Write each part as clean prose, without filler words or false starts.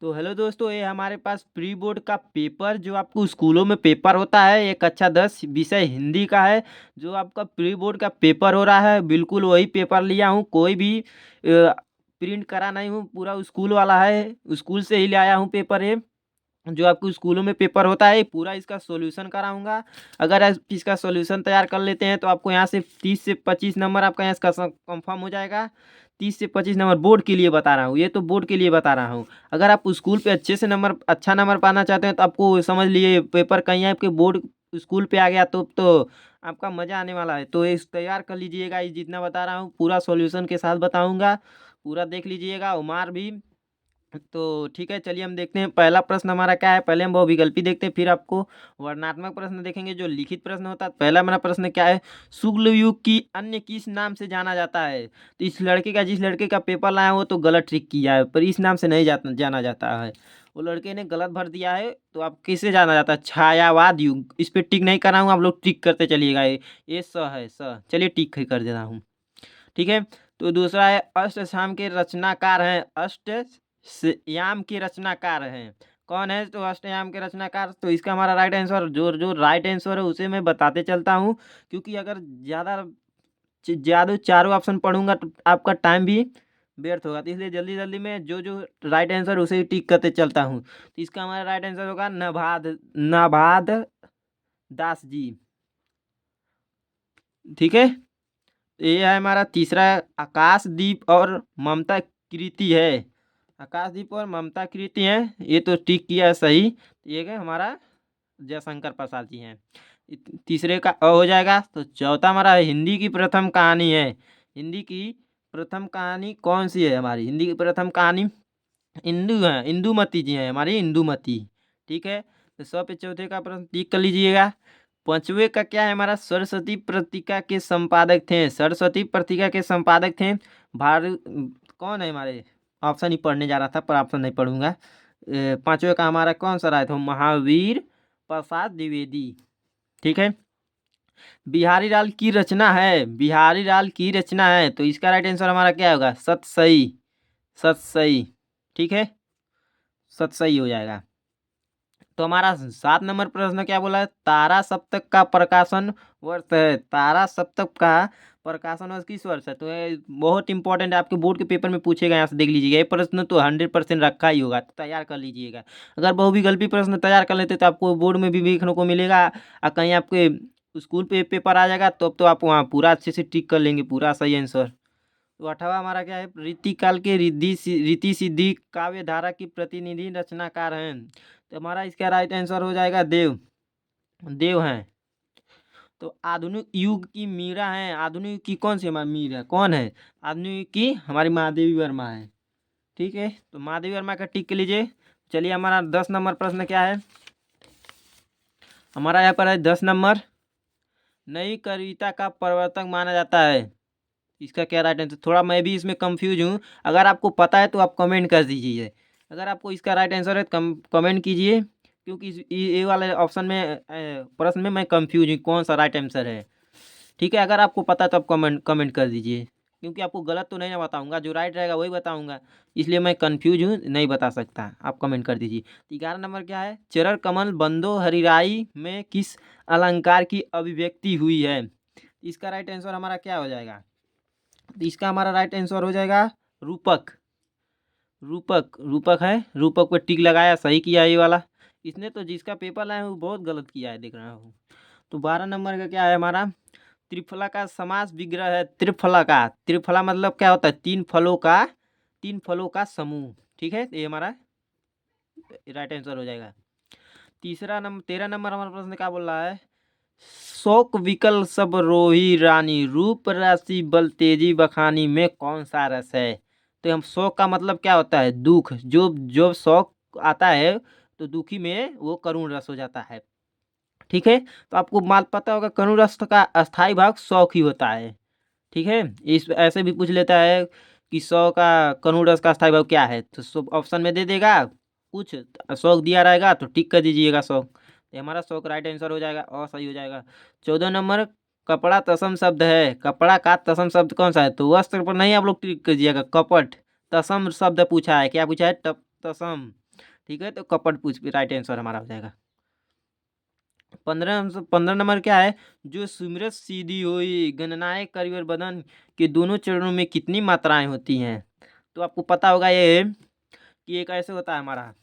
तो हेलो दोस्तों, ये हमारे पास प्री बोर्ड का पेपर जो आपको स्कूलों में पेपर होता है, एक कक्षा 10 विषय हिंदी का है। जो आपका प्री बोर्ड का पेपर हो रहा है, बिल्कुल वही पेपर लिया हूँ। कोई भी प्रिंट करा नहीं हूँ, पूरा स्कूल वाला है। स्कूल से ही ले आया हूँ पेपर ये। जो आपको स्कूलों में पेपर होता है, पूरा इसका सॉल्यूशन कराऊंगा। अगर आप इसका सॉल्यूशन तैयार कर लेते हैं तो आपको यहाँ से 30 से 25 नंबर आपका यहाँ इसका कंफर्म हो जाएगा। 30 से 25 नंबर बोर्ड के लिए बता रहा हूँ, ये तो बोर्ड के लिए बता रहा हूँ। अगर आप स्कूल पे अच्छा नंबर पाना चाहते हैं तो आपको समझ लिए पेपर कहीं आपके बोर्ड स्कूल पे आ गया तो आपका मज़ा आने वाला है। तो इस तैयार कर लीजिएगा, ये जितना बता रहा हूँ पूरा सॉल्यूशन के साथ बताऊँगा। पूरा देख लीजिएगा, उमार भी। तो ठीक है, चलिए हम देखते हैं पहला प्रश्न हमारा क्या है। पहले हम बहुविकल्पी देखते हैं, फिर आपको वर्णनात्मक प्रश्न देखेंगे जो लिखित प्रश्न होता है। पहला मेरा प्रश्न क्या है, शुक्ल युग की अन्य किस नाम से जाना जाता है। तो जिस लड़के का पेपर लाया वो तो गलत ट्रिक किया है, पर इस नाम से नहीं जाना जाता है। वो लड़के ने गलत भर दिया है। तो आप किससे जाना जाता है, छायावाद युग। इस पर टिक नहीं कराऊंगा, आप लोग टिक करते चलिएगा। ये स है, स। चलिए टिक ही कर देता हूँ। ठीक है। तो दूसरा है, अष्टयाम के रचनाकार हैं। अष्टयाम के रचनाकार हैं कौन है। तो अष्टयाम के रचनाकार, तो इसका हमारा राइट आंसर, जो जो राइट आंसर है उसे मैं बताते चलता हूँ। क्योंकि अगर ज़्यादा चारों ऑप्शन पढ़ूंगा तो आपका टाइम भी व्यर्थ होगा। तो इसलिए जल्दी जल्दी में जो जो राइट आंसर उसे ही टिक करते चलता हूँ। तो इसका हमारा राइट आंसर होगा नभाद दास जी। ठीक है। ये है हमारा तीसरा, आकाशदीप और ममता कृति है। आकाशदीप और ममता कृति है, ये तो टिक किया है सही। ये है हमारा जयशंकर प्रसाद जी हैं। तीसरे का हो जाएगा। तो चौथा हमारा हिंदी की प्रथम कहानी है। हिंदी की प्रथम कहानी कौन सी है हमारी। हिंदी की प्रथम कहानी इंदुमती जी हैं हमारी, इंदुमती। ठीक है। तो 100 पे चौथे का प्रश्न टिक कर लीजिएगा। पांचवे का क्या है हमारा, सरस्वती पत्रिका के संपादक थे। सरस्वती पत्रिका के संपादक थे भारत। कौन है हमारे, ऑप्शन ही पढ़ने जा रहा था पर ऑप्शन नहीं पढ़ूंगा। पांचवे का हमारा कौन सा राय था, महावीर प्रसाद द्विवेदी। ठीक है। बिहारी लाल की रचना है, बिहारी लाल की रचना है। तो इसका राइट आंसर हमारा क्या होगा, सतसई। सतसई। ठीक है, सतसई हो जाएगा। तो हमारा 7 नंबर प्रश्न क्या बोला है, तारा सप्तक का प्रकाशन वर्ष है। तारा सप्तक का प्रकाशन वर्ष किस वर्ष है। तो ये बहुत इंपॉर्टेंट है, आपके बोर्ड के पेपर में पूछेगा। यहाँ से देख लीजिएगा, ये प्रश्न तो 100% रखा ही होगा, तो तैयार कर लीजिएगा। अगर बहुविकल्पी प्रश्न तैयार कर लेते तो आपको बोर्ड में भी देखने को मिलेगा, और कहीं आपके स्कूल पे पेपर आ जाएगा तो अब तो आप वहाँ पूरा अच्छे से टिक कर लेंगे, पूरा सही आंसर। तो 8वां हमारा क्या है, रीतिकाल के रीति सिद्धि काव्य धारा की प्रतिनिधि रचनाकार हैं। तो हमारा इसका राइट आंसर हो जाएगा देव। देव हैं। तो आधुनिक युग की मीरा है। आधुनिक युग की कौन सी हमारी मीरा कौन है, आधुनिक युग की हमारी महादेवी वर्मा है। ठीक है। तो महादेवी वर्मा का टिक के लीजिए। चलिए हमारा 10 नंबर प्रश्न क्या है, हमारा यहाँ पर है 10 नंबर, नई कविता का प्रवर्तक माना जाता है। इसका क्या राइट आंसर, थोड़ा मैं भी इसमें कंफ्यूज हूँ। अगर आपको पता है तो आप कमेंट कर दीजिए। अगर आपको इसका राइट आंसर है तो कमेंट कीजिए। क्योंकि ये वाले ऑप्शन में प्रश्न में मैं कंफ्यूज हूँ कौन सा राइट आंसर है। ठीक है, अगर आपको पता है तो आप कमेंट कर दीजिए। क्योंकि आपको गलत तो नहीं ना बताऊंगा, जो राइट रहेगा वही बताऊंगा। इसलिए मैं कंफ्यूज हूँ, नहीं बता सकता, आप कमेंट कर दीजिए। 11 नंबर क्या है, चरण कमल बंदो हरिराई में किस अलंकार की अभिव्यक्ति हुई है। इसका राइट आंसर हमारा क्या हो जाएगा, तो इसका हमारा राइट आंसर हो जाएगा रूपक। रूपक, रूपक है, रूपक पर टिक लगाया, सही किया ये वाला। इसने तो जिसका पेपर लाया है वो बहुत गलत किया है, देख रहा हूँ। तो 12 नंबर का क्या है हमारा, त्रिफला का समास विग्रह है। त्रिफला का, त्रिफला मतलब क्या होता है, तीन फलों का समूह। ठीक है, तो ये हमारा राइट आंसर हो जाएगा। 13 नंबर हमारा प्रश्न क्या बोल रहा है, शोक विकल सब रोही रानी, रूप राशि बल तेजी बखानी में कौन सा रस है। तो हम शोक का मतलब क्या होता है, दुख। जो जो शौक आता है तो दुखी में वो करुण रस हो जाता है। ठीक है। तो आपको माल पता होगा, करुण रस का अस्थाई भाग शौक ही होता है। ठीक है। इस ऐसे भी पूछ लेता है कि सौ का करुण रस का अस्थाई भाग क्या है, तो सब ऑप्शन में दे देगा। कुछ शौक दिया रहेगा तो टिक कर दीजिएगा शौक। ये हमारा शौक राइट आंसर हो जाएगा और सही हो जाएगा। 14 नंबर, कपड़ा तसम शब्द है। कपड़ा का तसम शब्द कौन सा है, तो वस्त्र पर नहीं आप लोग टिक कीजिएगा, कपट। तसम शब्द पूछा है, क्या पूछा है, तसम। ठीक है, तो कपट पुष्प राइट आंसर हमारा हो जाएगा। 15 नंबर क्या है, जो सुमिरत सीधी हुई गणनाएं करिवर बदन के दोनों चरणों में कितनी मात्राएं होती हैं। तो आपको पता होगा ये कि एक ऐसे होता है हमारा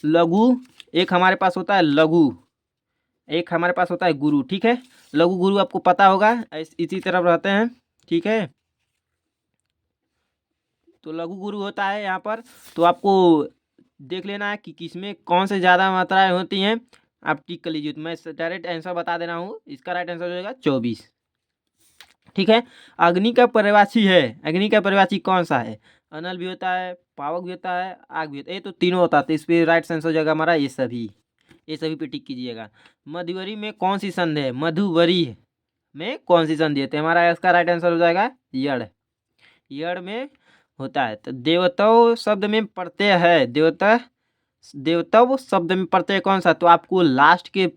लघु, एक हमारे पास होता है लघु, एक हमारे पास होता है गुरु। ठीक है, लघु गुरु आपको पता होगा, इसी तरफ रहते हैं। ठीक है, तो लघु गुरु होता है यहाँ पर। तो आपको देख लेना है कि किसमें कौन से ज़्यादा मात्राएं होती हैं, आप टिक कर लीजिए। तो मैं डायरेक्ट आंसर बता दे रहा हूँ, इसका राइट आंसर हो जाएगा 24। ठीक है, अग्नि का पर्यायवाची है, अग्नि का पर्यायवाची कौन सा है, अनल भी होता है, पावक भी होता है, आग भी होता है, ये तो तीनों होता है। तो इस पर राइट आंसर हो जाएगा हमारा ये सभी, ये सभी पे टिक कीजिएगा। मधुवरी में कौन सी संधि है, मधुवरी में कौन सी संधि है, तो हमारा इसका राइट आंसर हो जाएगा यड़, यड़ में होता है। तो देवतव शब्द में प्रत्यय है, देवतव शब्द में प्रत्यय कौन सा, तो आपको लास्ट के,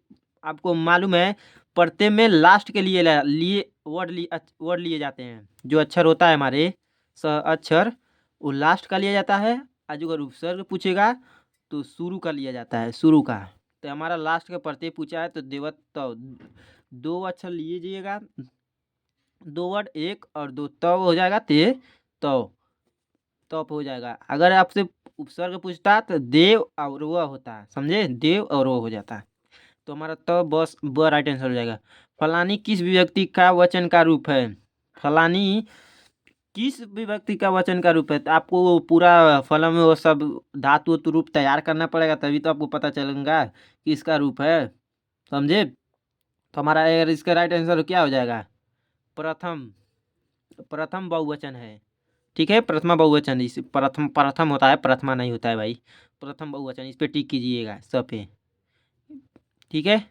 आपको मालूम है प्रत्यय में लास्ट के लिए वर्ड लिए जाते हैं। जो अक्षर होता है हमारे अक्षर, वो लास्ट का लिया जाता है। आज अगर उपसर्ग पूछेगा तो शुरू का लिया जाता है, शुरू का। तो हमारा लास्ट का प्रत्यय पूछा है, तो देवतव 2 अक्षर लीजिएगा, 2 वर्ड, 1 और 2, तव हो जाएगा तव, तप हो जाएगा। अगर आपसे उपसर्ग पूछता तो देव और वह होता है, समझे, देव और वह हो जाता है। तो हमारा तो बस ब राइट आंसर हो जाएगा। फलानी किस विभक्ति का वचन का रूप है, फलानी किस विभक्ति का वचन का रूप है, तो आपको वो पूरा फलन में वो सब धातु तो रूप तैयार करना पड़ेगा, तभी तो आपको पता चलेगा कि इसका रूप है, समझे। तो हमारा अगर इसका राइट आंसर क्या हो जाएगा, प्रथम, प्रथम बहुवचन है। ठीक है, प्रथमा बहुवचन, इस प्रथम प्रथम होता है, प्रथमा नहीं होता है भाई, प्रथम बहुवचन, इस पे टिक कीजिएगा सब पे। ठीक है,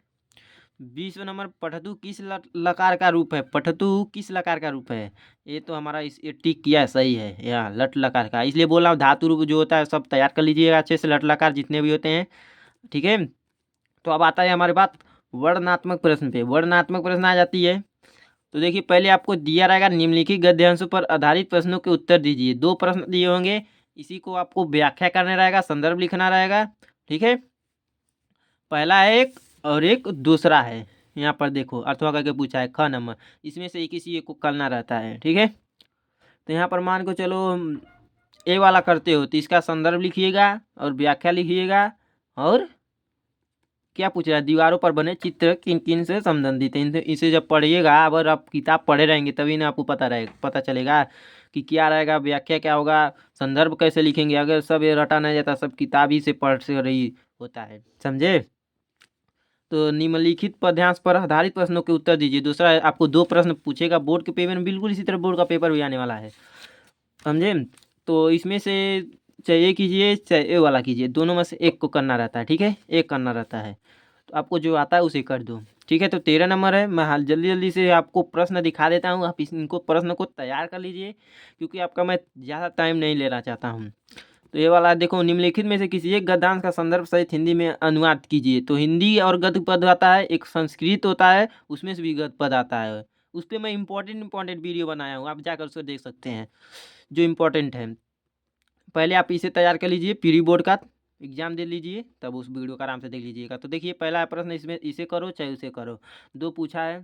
20 नंबर, पठतु किस लकार का रूप है, पठतु किस लकार का रूप है, ये तो हमारा इस ये टिक किया सही है, यहाँ लट लकार का, इसलिए बोल रहा हूँ धातु रूप जो होता है सब तैयार कर लीजिएगा अच्छे से, लट लकार जितने भी होते हैं। ठीक है, तो अब आता है हमारी बात वर्णनात्मक प्रश्न पे। वर्णनात्मक प्रश्न आ जाती है, तो देखिए पहले आपको दिया रहेगा निम्नलिखित गद्यांशों पर आधारित प्रश्नों के उत्तर दीजिए। 2 प्रश्न दिए होंगे, इसी को आपको व्याख्या करना रहेगा, संदर्भ लिखना रहेगा। ठीक है, पहला है एक और एक दूसरा है, यहाँ पर देखो अथवा करके पूछा है, ख नंबर, इसमें से किसी एक को करना रहता है। ठीक है, तो यहाँ पर मान को चलो ए वाला करते हो, तो इसका संदर्भ लिखिएगा और व्याख्या लिखिएगा, और क्या पूछ रहा है, दीवारों पर बने चित्र किन किन से संबंधित है। इसे जब पढ़िएगा, अगर आप किताब पढ़े रहेंगे तभी ना आपको पता चलेगा कि क्या रहेगा, व्याख्या क्या होगा, संदर्भ कैसे लिखेंगे। अगर सब ये रटा नहीं जाता, सब किताब ही से पढ़ से रही होता है, समझे। तो निम्नलिखित पद्यांश पर आधारित प्रश्नों के उत्तर दीजिए। दूसरा है, आपको 2 प्रश्न पूछेगा बोर्ड के पेपर में, बिल्कुल इसी तरह बोर्ड का पेपर भी आने वाला है, समझे। तो इसमें से चाहे ए कीजिए चाहे ए वाला कीजिए, दोनों में से एक को करना रहता है। ठीक है, एक करना रहता है, तो आपको जो आता है उसे कर दो। ठीक है, तो 13 नंबर है, मैं हाल जल्दी जल्दी से आपको प्रश्न दिखा देता हूँ, आप इनको प्रश्न को तैयार कर लीजिए, क्योंकि आपका मैं ज़्यादा टाइम नहीं लेना चाहता हूँ। तो ये वाला देखो, निम्नलिखित में से किसी एक गद्यांश का संदर्भ सहित हिंदी में अनुवाद कीजिए। तो हिंदी और गद्य पद आता है, एक संस्कृत होता है, उसमें से भी गद्य पद आता है। उस पर मैं इंपॉर्टेंट वीडियो बनाया हूँ, आप जाकर उसको देख सकते हैं, जो इम्पोर्टेंट है। पहले आप इसे तैयार कर लीजिए, प्री बोर्ड का एग्जाम दे लीजिए, तब उस वीडियो का आराम से देख लीजिएगा। तो देखिए पहला प्रश्न, इसमें इसे करो चाहे उसे करो, 2 पूछा है।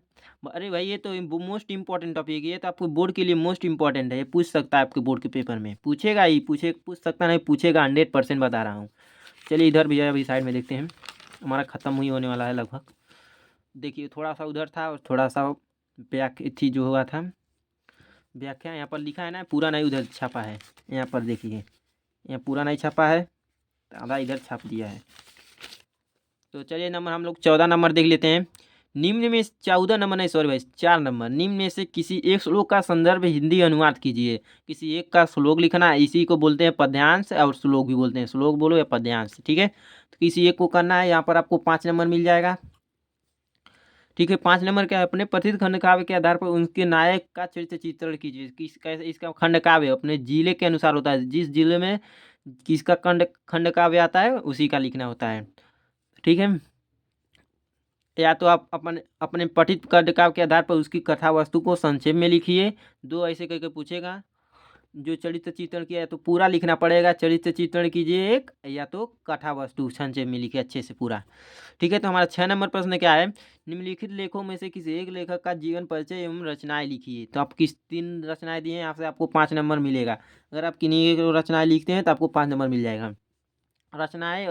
अरे भाई, ये तो मोस्ट इंपॉर्टेंट टॉपिक है, ये तो आपको बोर्ड के लिए मोस्ट इंपॉर्टेंट है, ये पूछ सकता है आपके बोर्ड के पेपर में, पूछेगा ही, पूछ सकता नहीं, पूछेगा 100% बता रहा हूँ। चलिए इधर भी है, अभी साइड में देखते हैं, हमारा ख़त्म ही होने वाला है लगभग। देखिए थोड़ा सा उधर था और थोड़ा सा थी जो हुआ था व्याख्या, यहाँ पर लिखा है ना, पूरा नहीं उधर छापा है, यहाँ पर देखिए, यहाँ पूरा नहीं छापा है, आधा इधर छाप दिया है। तो चलिए नंबर हम लोग 14 नंबर देख लेते हैं। निम्न में 14 नंबर नहीं, सॉरी भाई 4 नंबर, निम्न में से किसी एक श्लोक का संदर्भ हिंदी अनुवाद कीजिए। किसी एक का श्लोक लिखना है, इसी को बोलते हैं पद्यांश, और श्लोक भी बोलते हैं, श्लोक बोलो या पद्यांश। ठीक है, तो किसी एक को करना है, यहाँ पर आपको 5 नंबर मिल जाएगा। ठीक है, 5 नंबर क्या है, अपने प्रसिद्ध खंड काव्य के आधार पर उनके नायक का चरित्र चित्रण कीजिए। किस कैसे इसका खंड काव्य अपने जिले के अनुसार होता है, जिस जिले में किसका खंड काव्य आता है उसी का लिखना होता है। ठीक है, या तो आप अपने अपने पठित खंड काव्य के आधार पर उसकी कथा वस्तु को संक्षेप में लिखिए, 2 ऐसे करके पूछेगा। जो चरित्र चित्रण किया है तो पूरा लिखना पड़ेगा। चरित्र चित्रण कीजिए एक, या तो कथावस्तु संक्षेप में लिखिए अच्छे से पूरा। ठीक है, तो हमारा 6 नंबर प्रश्न क्या है, निम्नलिखित लेखों में से किसी एक लेखक का जीवन परिचय एवं रचनाएं लिखिए। तो आप किस 3 रचनाएं दी हैं, यहाँ से आपको 5 नंबर मिलेगा। अगर आप किन्हीं एक रचनाएं लिखते हैं तो आपको 5 नंबर मिल जाएगा। रचनाएं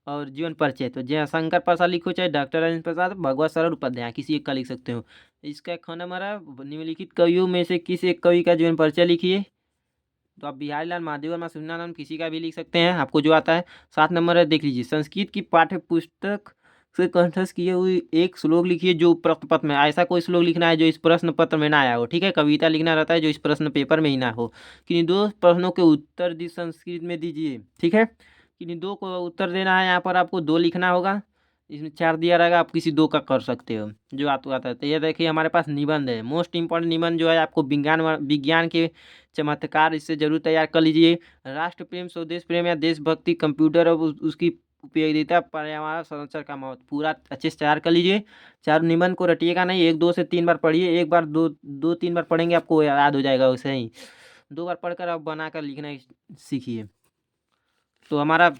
और जीवन परिचय, तो जयशंकर प्रसाद लिखो चाहे डॉक्टर राजेंद्र प्रसाद, भगवत सरल उपाध्याय, किसी एक का लिख सकते हो। इसका ख नंबर है, निम्नलिखित कवियों में से किसी एक कवि का जीवन परिचय लिखिए। तो आप बिहारी लाल, महादेव वर्मा, सूर्यनारायण, किसी का भी लिख सकते हैं, आपको जो आता है। 7 नंबर है, देख लीजिए, संस्कृत की पाठ्य पुस्तक से कंठस्थ किए हुए एक श्लोक लिखिए जो प्रश्न पत्र में। ऐसा कोई श्लोक लिखना है जो इस प्रश्न पत्र में ना आया हो। ठीक है, कविता लिखना रहता है जो इस प्रश्न पेपर में ही ना हो। किन्हीं 2 प्रश्नों के उत्तर संस्कृत में दीजिए। ठीक है, किन्हीं 2 को उत्तर देना है, यहाँ पर आपको 2 लिखना होगा। इसमें 4 दिया रहेगा, आप किसी 2 का कर सकते हो जो आपको आता है। तो ये देखिए हमारे पास निबंध है, मोस्ट इंपॉर्टेंट निबंध जो है आपको विज्ञान के चमत्कार, इससे जरूर तैयार कर लीजिए। राष्ट्र प्रेम, स्वदेश प्रेम या देशभक्ति, कंप्यूटर और उसकी उपयोगिता, पर्यावरण संरक्षण का महत्व, पूरा अच्छे से तैयार कर लीजिए। 4 निबंध को रटिएगा नहीं, 1 2 से 3 बार पढ़िए। एक बार 2 3 बार पढ़ेंगे आपको याद हो जाएगा, वैसे ही 2 बार पढ़कर आप बनाकर लिखना सीखिए। तो हमारा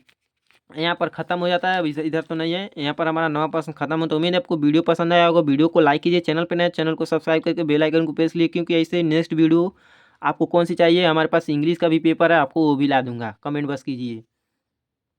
यहाँ पर ख़त्म हो जाता है। अब इधर तो नहीं है, यहाँ पर हमारा 9वां प्रश्न खत्म हो। तो उम्मीद है आपको वीडियो पसंद आया होगा। वीडियो को लाइक कीजिए, चैनल पर नए चैनल को सब्सक्राइब करके बेल आइकन को प्रेस कीजिए, क्योंकि ऐसे नेक्स्ट वीडियो आपको कौन सी चाहिए, हमारे पास इंग्लिश का भी पेपर है, आपको वो भी ला दूंगा। कमेंट बस कीजिए।